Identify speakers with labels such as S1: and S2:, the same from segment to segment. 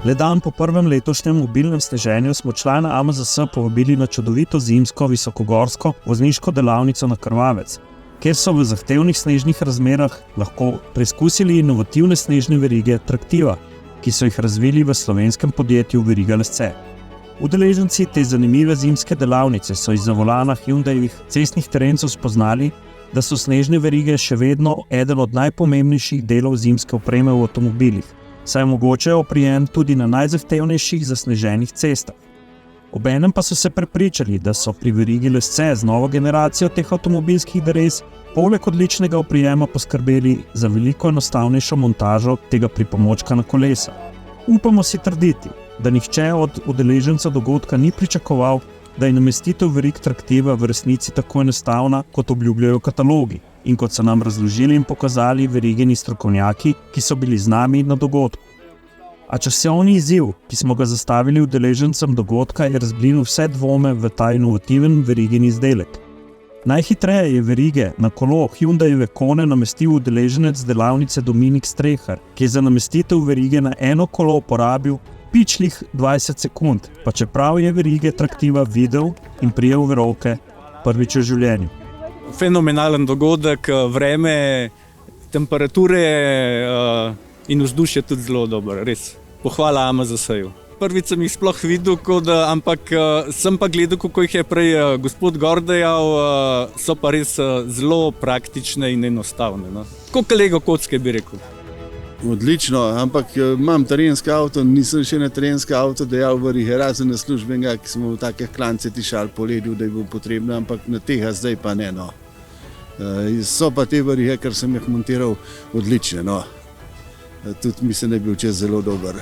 S1: Le dan po prvem letošnjem mobilnem sneženju smo člana AMZS povabili na čudovito zimsko visokogorsko vozniško delavnico na Krvavec, kjer so v zahtevnih snežnih razmerah lahko preizkusili inovativne snežne verige Traktiva, ki so jih razvili v slovenskem podjetju Veriga Lesce. Udeleženci te zanimive zimske delavnice so izza volana Hyundaievih cestnih terencev spoznali, da so snežne verige še vedno eden od najpomembnejših delov zimske opreme v avtomobilih, saj omogočajo oprijem tudi na najzahtevnejših zasneženih cestah. Obenem pa so se prepričali, da so pri Verigi Lesce z novo generacijo teh avtomobilskih dreves poleg odličnega oprijema poskrbeli za veliko enostavnejšo montažo tega pripomočka na kolesa. Upamo si trditi, da nihče od udeležencev dogodka ni pričakoval, da je namestitev verig Traktiva v resnici tako enostavna, kot obljubljajo katalogi in kot so nam razložili in pokazali verigini strokovnjaki, ki so bili z nami na dogodku. A časovni izziv, ki smo ga zastavili udeležencem dogodka, je razblinil vse dvome v ta inovativen verigin izdelek. Najhitreje je verige na kolo Hyundaieve Kone namestil udeleženec delavnice Dominik Strehar, ki je za namestitev verige na eno kolo porabil pičlih 20 sekund, pa čeprav je verige Traktiva videl in prijel v roke prvič v življenju.
S2: Fenomenalen dogodek, vreme, temperature in vzdušje tudi zelo dobro, res. Pohvala AMZS-ju. Prvič sem jih sploh videl, ampak sem pa gledal, kako jih je prej gospod Gor dejal, so pa res zelo praktične in enostavne. No. Kot Lego kocke bi rekel.
S3: Odlično, ampak imam terenski avto, nisem še na terenski avto dejal verige, razen na službenega, ki smo v take klance tišali po ledu, da je bilo potrebno, ampak na tega zdaj pa ne. No. So pa te verige, ker sem jih montiral, odlične. No. Tudi mislim, da je bil čez zelo dober.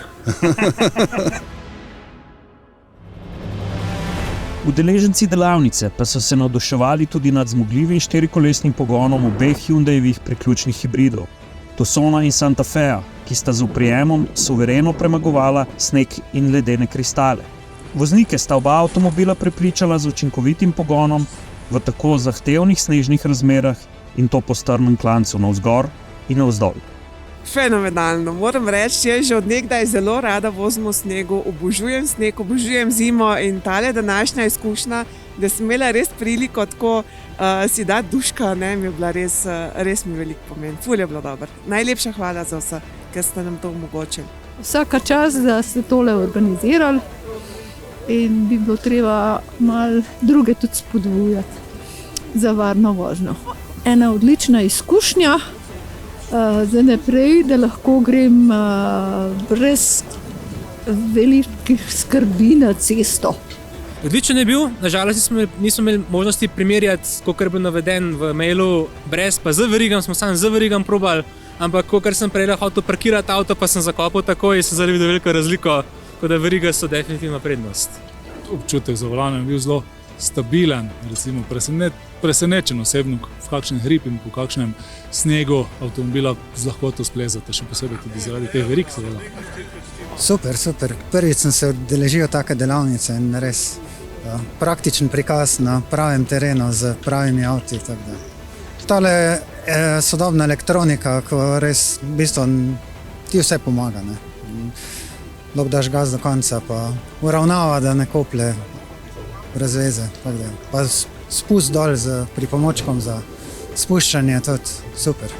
S1: Udeleženci delavnice pa so se navduševali tudi nad zmogljivim štirikolesnim pogonom obeh Hyundaievih priključnih hibridov, Tucsona in Santa Fea, ki sta z oprijemom suvereno premagovala sneg in ledene kristale. Voznike sta oba avtomobila prepričala z učinkovitim pogonom v tako zahtevnih snežnih razmerah in to po strmem klancu navzgor in navzdol.
S4: Fenomenalno, moram reči, jaz že od nekdaj zelo rada vozim v snegu, obožujem sneg, obožujem zimo in tale današnja izkušnja, da sem imela res priliko tako si dati duška, ne, mi je bila res mi veliko pomen. Ful je bilo dobro. Najlepša hvala za vse, ker ste nam to omogočili.
S5: Vsaka čas, da ste tole organizirali in bi bilo treba malo druge tudi spodbujati za varno vožnjo. Ena odlična izkušnja, za naprej, da lahko grem brez velikih skrbi na cesto.
S6: Odličen je bil, nažalost nismo imeli možnosti primerjati, kot je bil naveden v mailu, brez pa z verigam, smo samo z verigam probali, ampak kot sem prej hotel parkirati avto, pa sem zakopal takoj in sem zdaj videl veliko razliko, tako da veriga so definitivno prednost.
S7: Občutek za volanom je bil zelo stabilen, recimo presenečen osebno, v kakšen hrib in po kakšnem snegu avtomobila z lahkoto splezate, še posebej tudi zaradi teh verig.
S8: Super. Prvič sem se udeležil take delavnice in res praktičen prikaz na pravem terenu z pravimi avti. Tale sodobna elektronika, ko res v bistvu ti vse pomaga. Lahko daš gas do konca, pa uravnava, da ne koplje brez veze. Pa spust dol z pripomočkom za spuščanje, tudi super.